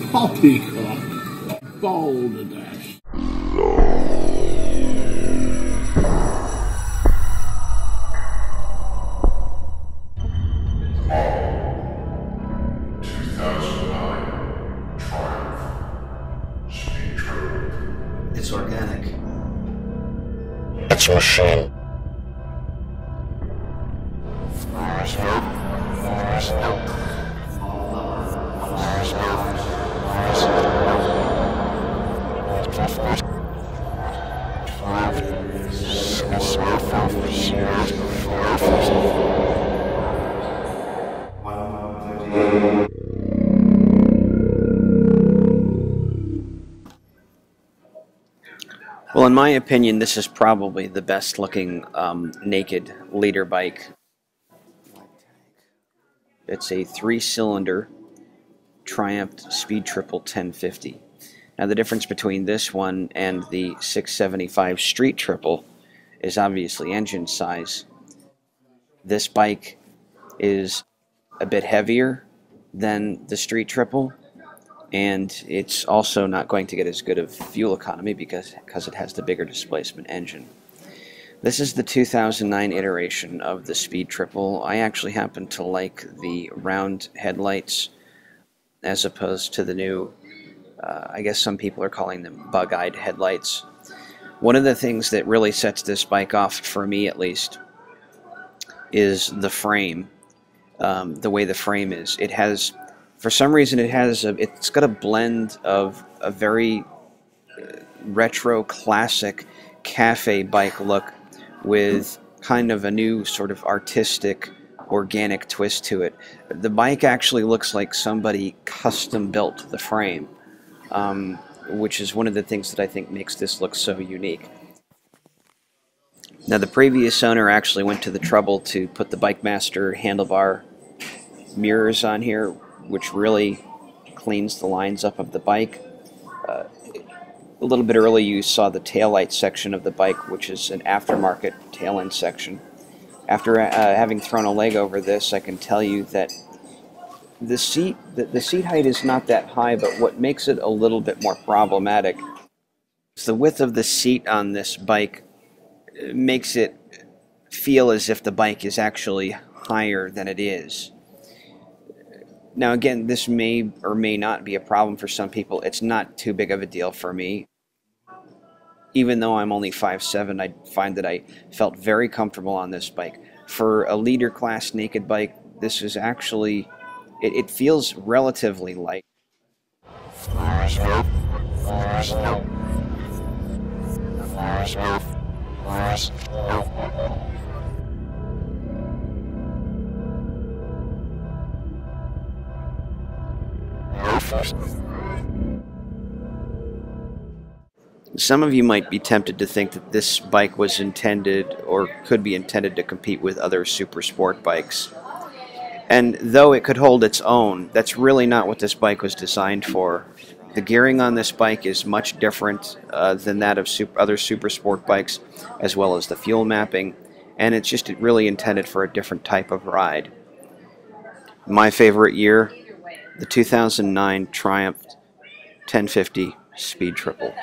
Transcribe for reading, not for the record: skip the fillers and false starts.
Poppycock. Balderdash. 2009 Triumph Speed Triple. It's organic. It's machine. Well, in my opinion, this is probably the best looking naked leader bike. It's a 3-cylinder Triumph Speed Triple 1050. Now the difference between this one and the 675 Street Triple is obviously engine size. This bike is a bit heavier than the Street Triple, and it's also not going to get as good of fuel economy because it has the bigger displacement engine. This is the 2009 iteration of the Speed Triple. I actually happen to like the round headlights as opposed to the new, I guess some people are calling them bug-eyed headlights. One of the things that really sets this bike off, for me at least, is the frame. The way the frame is. It has, for some reason, it's got a blend of a very retro, classic cafe bike look with kind of a new sort of artistic, organic twist to it. The bike actually looks like somebody custom built the frame, which is one of the things that I think makes this look so unique. Now the previous owner actually went to the trouble to put the Bike Master handlebar mirrors on here, which really cleans the lines up of the bike. A little bit earlier you saw the taillight section of the bike, which is an aftermarket tail end section. After having thrown a leg over this, I can tell you that the seat height is not that high, but what makes it a little bit more problematic is the width of the seat on this bike makes it feel as if the bike is actually higher than it is. Now again, this may or may not be a problem for some people. It's not too big of a deal for me. Even though I'm only 5'7", I find that I felt very comfortable on this bike. For a leader class naked bike, this is actually, it feels relatively light. Some of you might be tempted to think that this bike was intended or could be intended to compete with other super sport bikes. And though it could hold its own, that's really not what this bike was designed for. The gearing on this bike is much different than that of other super sport bikes, as well as the fuel mapping, and it's just really intended for a different type of ride. My favorite year, the 2009 Triumph 1050 Speed Triple.